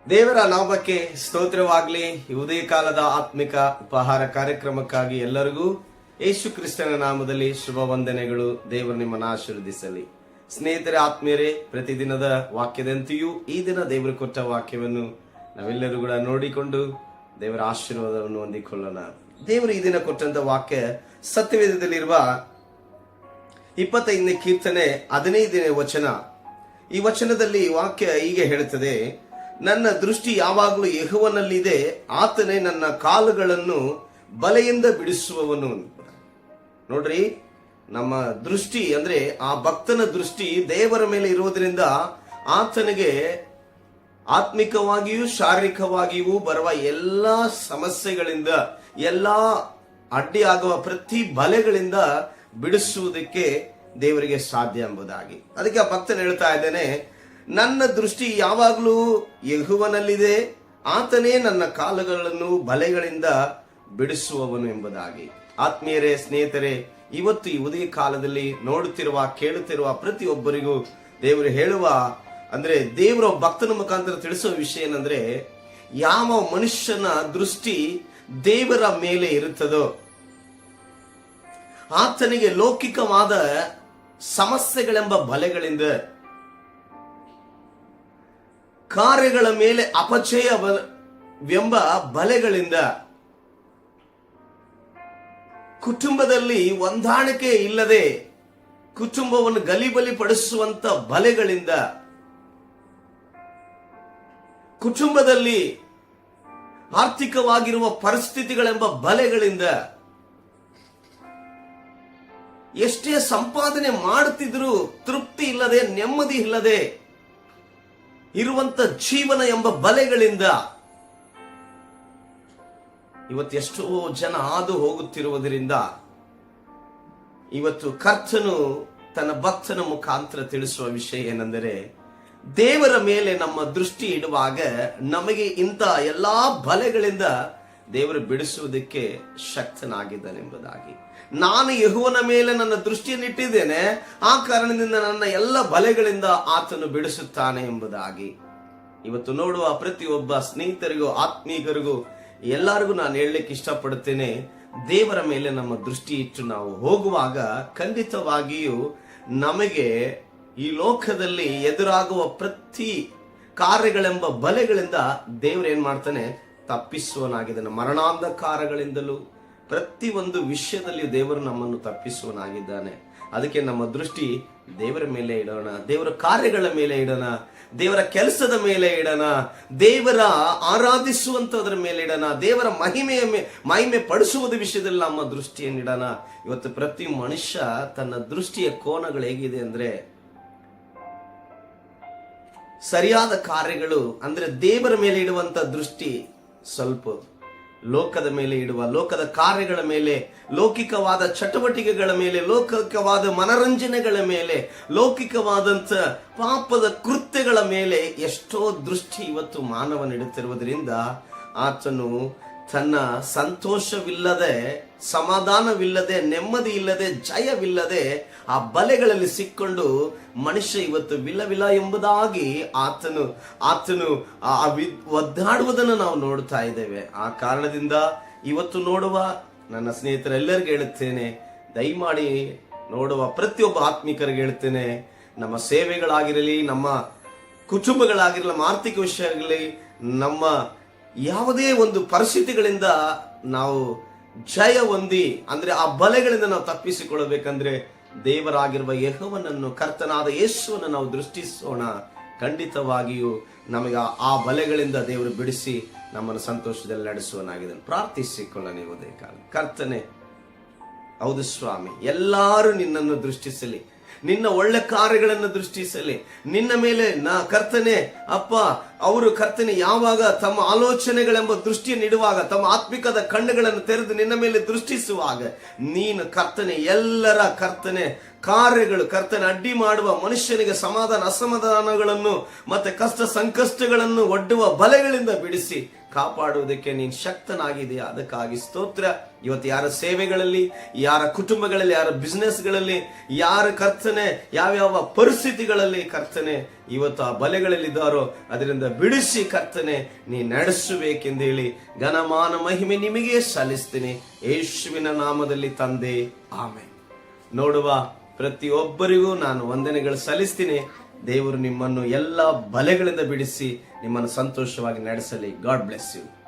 ದೇವರ ನಾಮಕ್ಕೆ ಸ್ತೋತ್ರವಾಗ್ಲಿ. ಉದಯ ಕಾಲದ ಆತ್ಮಿಕ ಉಪಹಾರ ಕಾರ್ಯಕ್ರಮಕ್ಕಾಗಿ ಎಲ್ಲರಿಗೂ ಯೇಸು ಕ್ರಿಸ್ತನ ನಾಮದಲ್ಲಿ ಶುಭ ವಂದನೆಗಳು. ದೇವರು ನಿಮ್ಮನ್ನು ಆಶೀರ್ವದಿಸಲಿ. ಸ್ನೇಹಿತರೆ, ಆತ್ಮೀಯರೇ, ಪ್ರತಿದಿನದ ವಾಕ್ಯದಂತೆಯೂ ಈ ದಿನ ದೇವರು ಕೊಟ್ಟ ವಾಕ್ಯವನ್ನು ನಾವೆಲ್ಲರೂ ಕೂಡ ನೋಡಿಕೊಂಡು ದೇವರ ಆಶೀರ್ವಾದವನ್ನು ಹೊಂದಿಕೊಳ್ಳೋಣ. ದೇವರು ಈ ದಿನ ಕೊಟ್ಟಂತ ವಾಕ್ಯ ಸತ್ಯವೇದದಲ್ಲಿರುವ 25ನೇ ಕೀರ್ತನೆ 15ನೇ ವಚನ. ಈ ವಚನದಲ್ಲಿ ವಾಕ್ಯ ಹೀಗೆ ಹೇಳುತ್ತದೆ: ನನ್ನ ದೃಷ್ಟಿ ಯಾವಾಗಲೂ ಯೆಹೋವನಲ್ಲಿದೆ, ಆತನೇ ನನ್ನ ಕಾಲುಗಳನ್ನು ಬಲೆಯಿಂದ ಬಿಡಿಸುವವನು. ನೋಡ್ರಿ, ನಮ್ಮ ದೃಷ್ಟಿ ಅಂದ್ರೆ ಆ ಭಕ್ತನ ದೃಷ್ಟಿ ದೇವರ ಮೇಲೆ ಇರುವುದರಿಂದ ಆತನಿಗೆ ಆತ್ಮಿಕವಾಗಿಯೂ ಶಾರೀರಿಕವಾಗಿಯೂ ಬರುವ ಎಲ್ಲಾ ಸಮಸ್ಯೆಗಳಿಂದ, ಎಲ್ಲಾ ಅಡ್ಡಿಯಾಗುವ ಪ್ರತಿ ಬಲೆಗಳಿಂದ ಬಿಡಿಸುವುದಕ್ಕೆ ದೇವರಿಗೆ ಸಾಧ್ಯ ಎಂಬುದಾಗಿ. ಅದಕ್ಕೆ ಆ ಭಕ್ತನು ಹೇಳ್ತಾ ಇದ್ದೇನೆ, ನನ್ನ ದೃಷ್ಟಿ ಯಾವಾಗಲೂ ಯೆಹೋವನಲ್ಲಿದೆ, ಆತನೇ ನನ್ನ ಕಾಲುಗಳನ್ನು ಬಲೆಗಳಿಂದ ಬಿಡಿಸುವವನು ಎಂಬುದಾಗಿ. ಆತ್ಮೀಯರೇ, ಸ್ನೇಹಿತರೆ, ಇವತ್ತು ಈ ಉದಯ ಕಾಲದಲ್ಲಿ ನೋಡುತ್ತಿರುವ ಕೇಳುತ್ತಿರುವ ಪ್ರತಿಯೊಬ್ಬರಿಗೂ ದೇವರು ಹೇಳುವ ಅಂದ್ರೆ ದೇವರ ಭಕ್ತನ ಮುಖಾಂತರ ತಿಳಿಸುವ ವಿಷಯ ಏನಂದ್ರೆ, ಯಾವ ಮನುಷ್ಯನ ದೃಷ್ಟಿ ದೇವರ ಮೇಲೆ ಇರುತ್ತದೋ ಆತನಿಗೆ ಲೌಕಿಕವಾದ ಸಮಸ್ಯೆಗಳೆಂಬ ಬಲೆಗಳಿಂದ, ಕಾರ್ಯಗಳ ಮೇಲೆ ಅಪಚಯವೆಂಬ ಬಲೆಗಳಿಂದ, ಕುಟುಂಬದಲ್ಲಿ ಹೊಂದಾಣಿಕೆ ಇಲ್ಲದೆ ಕುಟುಂಬವನ್ನು ಗಲಿಬಲಿ ಪಡಿಸುವಂತ ಬಲೆಗಳಿಂದ, ಕುಟುಂಬದಲ್ಲಿ ಆರ್ಥಿಕವಾಗಿರುವ ಪರಿಸ್ಥಿತಿಗಳೆಂಬ ಬಲೆಗಳಿಂದ, ಎಷ್ಟೇ ಸಂಪಾದನೆ ಮಾಡುತ್ತಿದ್ರೂ ತೃಪ್ತಿ ಇಲ್ಲದೆ, ನೆಮ್ಮದಿ ಇಲ್ಲದೆ ಇರುವಂತ ಜೀವನ ಎಂಬ ಬಲೆಗಳಿಂದ ಇವತ್ತು ಎಷ್ಟೋ ಜನ ಹಾದು ಹೋಗುತ್ತಿರುವುದರಿಂದ ಇವತ್ತು ಕರ್ತನು ತನ್ನ ಭಕ್ತನ ಮುಖಾಂತರ ತಿಳಿಸುವ ವಿಷಯ ಏನೆಂದರೆ, ದೇವರ ಮೇಲೆ ನಮ್ಮ ದೃಷ್ಟಿ ಇಡುವಾಗ ನಮಗೆ ಇಂಥ ಎಲ್ಲಾ ಬಲೆಗಳಿಂದ ದೇವರು ಬಿಡಿಸುವುದಕ್ಕೆ ಶಕ್ತನಾಗಿದ್ದಾನೆಂಬುದಾಗಿ. ನಾನು ಯೆಹೋವನ ಮೇಲೆ ನನ್ನ ದೃಷ್ಟಿಯನ್ನು ಇಟ್ಟಿದ್ದೇನೆ, ಆ ಕಾರಣದಿಂದ ನನ್ನ ಎಲ್ಲ ಬಲೆಗಳಿಂದ ಆತನು ಬಿಡಿಸುತ್ತಾನೆ ಎಂಬುದಾಗಿ. ಇವತ್ತು ನೋಡುವ ಪ್ರತಿಯೊಬ್ಬ ಸ್ನೇಹಿತರಿಗೂ ಆತ್ಮೀಕರಿಗೂ ಎಲ್ಲರಿಗೂ ನಾನು ಹೇಳಲಿಕ್ಕೆ ಇಷ್ಟಪಡುತ್ತೇನೆ, ದೇವರ ಮೇಲೆ ನಮ್ಮ ದೃಷ್ಟಿ ಇಟ್ಟು ನಾವು ಹೋಗುವಾಗ ಖಂಡಿತವಾಗಿಯೂ ನಮಗೆ ಈ ಲೋಕದಲ್ಲಿ ಎದುರಾಗುವ ಪ್ರತಿ ಕಾರ್ಯಗಳೆಂಬ ಬಲೆಗಳಿಂದ ದೇವರು ಏನ್ ಮಾಡ್ತಾನೆ, ತಪ್ಪಿಸುವನಾಗಿದ್ದಾನೆ. ಮರಣಾಂಧಕಾರಗಳಿಂದಲೂ ಪ್ರತಿ ಒಂದು ವಿಷಯದಲ್ಲಿ ದೇವರು ನಮ್ಮನ್ನು ತಪ್ಪಿಸುವನಾಗಿದ್ದಾನೆ. ಅದಕ್ಕೆ ನಮ್ಮ ದೃಷ್ಟಿ ದೇವರ ಮೇಲೆ ಇಡೋಣ, ದೇವರ ಕಾರ್ಯಗಳ ಮೇಲೆ ಇಡೋಣ, ದೇವರ ಕೆಲಸದ ಮೇಲೆ ಇಡೋಣ, ದೇವರ ಆರಾಧಿಸುವಂತದ್ರ ಮೇಲೆ ಇಡೋಣ, ದೇವರ ಮಹಿಮೆ ಪಡಿಸುವುದ ವಿಷಯದಲ್ಲಿ ನಮ್ಮ ದೃಷ್ಟಿಯನ್ನು ಇಡೋಣ. ಇವತ್ತು ಪ್ರತಿ ಮನುಷ್ಯ ತನ್ನ ದೃಷ್ಟಿಯ ಕೋನಗಳು ಹೇಗಿದೆ ಅಂದ್ರೆ, ಸರಿಯಾದ ಕಾರ್ಯಗಳು ಅಂದ್ರೆ ದೇವರ ಮೇಲೆ ಇಡುವಂತ ದೃಷ್ಟಿ ಸ್ವಲ್ಪ ಲೋಕದ ಮೇಲೆ ಇಡುವ, ಲೋಕದ ಕಾರ್ಯಗಳ ಮೇಲೆ, ಲೌಕಿಕವಾದ ಚಟುವಟಿಕೆಗಳ ಮೇಲೆ, ಲೌಕಿಕವಾದ ಮನರಂಜನೆಗಳ ಮೇಲೆ, ಲೌಕಿಕವಾದಂತ ಪಾಪದ ಕೃತ್ಯಗಳ ಮೇಲೆ ಎಷ್ಟೋ ದೃಷ್ಟಿ ಇವತ್ತು ಮಾನವನಿಡುತ್ತಿರುವುದರಿಂದ ಆತನು ತನ್ನ ಸಂತೋಷವಿಲ್ಲದೆ, ಸಮಾಧಾನವಿಲ್ಲದೆ, ನೆಮ್ಮದಿ ಇಲ್ಲದೆ, ಜಯವಿಲ್ಲದೆ ಆ ಬಲೆಗಳಲ್ಲಿ ಸಿಕ್ಕೊಂಡು ಮನುಷ್ಯ ಇವತ್ತು ವಿಲ ಎಂಬುದಾಗಿ ಆತನು ಒದ್ದಾಡುವುದನ್ನು ನಾವು ನೋಡ್ತಾ ಇದ್ದೇವೆ. ಆ ಕಾರಣದಿಂದ ಇವತ್ತು ನೋಡುವ ನನ್ನ ಸ್ನೇಹಿತರೆಲ್ಲರಿಗೂ ಹೇಳುತ್ತೇನೆ, ದಯಮಾಡಿ ನೋಡುವ ಪ್ರತಿಯೊಬ್ಬ ಆತ್ಮಿಕರಿಗೆ ಹೇಳ್ತೇನೆ, ನಮ್ಮ ಸೇವೆಗಳಾಗಿರಲಿ, ನಮ್ಮ ಕುಟುಂಬಗಳಾಗಿರಲಿ, ನಮ್ಮ ಆರ್ಥಿಕ ವಿಷಯ ಆಗಲಿ, ನಮ್ಮ ಯಾವುದೇ ಒಂದು ಪರಿಸ್ಥಿತಿಗಳಿಂದ ನಾವು ಜಯ ಹೊಂದಿ ಅಂದ್ರೆ ಆ ಬಲೆಗಳಿಂದ ನಾವು ತಪ್ಪಿಸಿಕೊಳ್ಳಬೇಕಂದ್ರೆ ದೇವರಾಗಿರುವ ಯೆಹೋವನನ್ನು, ಕರ್ತನಾದ ಯೇಸುವನ್ನು ನಾವು ದೃಷ್ಟಿಸೋಣ. ಖಂಡಿತವಾಗಿಯೂ ನಮಗೆ ಆ ಬಲೆಗಳಿಂದ ದೇವರು ಬಿಡಿಸಿ ನಮ್ಮನ್ನು ಸಂತೋಷದಲ್ಲಿ ನಡೆಸುವನಾಗಿದ್ದಾನೆ. ಪ್ರಾರ್ಥಿಸಿಕೊಳ್ಳ ನೀವು ಕಾಲ. ಕರ್ತನೆ, ಹೌದು ಸ್ವಾಮಿ, ಎಲ್ಲರೂ ನಿನ್ನನ್ನು ದೃಷ್ಟಿಸಲಿ, ನಿನ್ನ ಒಳ್ಳೆ ಕಾರ್ಯಗಳನ್ನು ದೃಷ್ಟಿಸಲಿ, ನಿನ್ನ ಮೇಲೆ ಕರ್ತನೆ ಅಪ್ಪ, ಅವರು ಕರ್ತನೆ ಯಾವಾಗ ತಮ್ಮ ಆಲೋಚನೆಗಳೆಂಬ ದೃಷ್ಟಿಯನ್ನು ಇಡುವಾಗ, ತಮ್ಮ ಆತ್ಮಿಕದ ಕಣ್ಣುಗಳನ್ನು ತೆರೆದು ನಿನ್ನ ಮೇಲೆ ದೃಷ್ಟಿಸುವಾಗ, ನೀನು ಕರ್ತನೆ ಎಲ್ಲರ ಕರ್ತನೆ ಕಾರ್ಯಗಳು ಕರ್ತನೆ ಅಡ್ಡಿ ಮಾಡುವ ಮನುಷ್ಯನಿಗೆ ಸಮಾಧಾನ ಅಸಮಾಧಾನಗಳನ್ನು ಮತ್ತೆ ಕಷ್ಟ ಸಂಕಷ್ಟಗಳನ್ನು ಒಡ್ಡುವ ಬಲೆಗಳಿಂದ ಬಿಡಿಸಿ ಕಾಪಾಡುವುದಕ್ಕೆ ನೀನು ಶಕ್ತನಾಗಿದೆಯಾ. ಅದಕ್ಕಾಗಿ ಸ್ತೋತ್ರ. ಇವತ್ತು ಯಾರ ಸೇವೆಗಳಲ್ಲಿ, ಯಾರ ಕುಟುಂಬಗಳಲ್ಲಿ, ಯಾರ ಬಿಸ್ನೆಸ್ಗಳಲ್ಲಿ, ಯಾರ ಕರ್ತನೆ ಯಾವ್ಯಾವ ಪರಿಸ್ಥಿತಿಗಳಲ್ಲಿ ಕರ್ತನೆ ಇವತ್ತು ಆ ಬಲೆಗಳಲ್ಲಿದ್ದಾರೋ ಅದರಿಂದ ಬಿಡಿಸಿ ಕರ್ತನೆ ನೀ ನಡೆಸಬೇಕೆಂದೇಳಿ ಘನಮಾನ ಮಹಿಮೆ ನಿಮಗೆ ಸಲ್ಲಿಸ್ತೀನಿ ಯೇಸುವಿನ ನಾಮದಲ್ಲಿ ತಂದೆ, ಆಮೆನ್. ನೋಡುವ ಪ್ರತಿಯೊಬ್ಬರಿಗೂ ನಾನು ವಂದನೆಗಳು ಸಲ್ಲಿಸ್ತೀನಿ. ದೇವರು ನಿಮ್ಮನ್ನು ಎಲ್ಲ ಬಲೆಗಳಿಂದ ಬಿಡಿಸಿ ನಿಮ್ಮನ್ನು ಸಂತೋಷವಾಗಿ ನಡೆಸಲಿ. God bless you.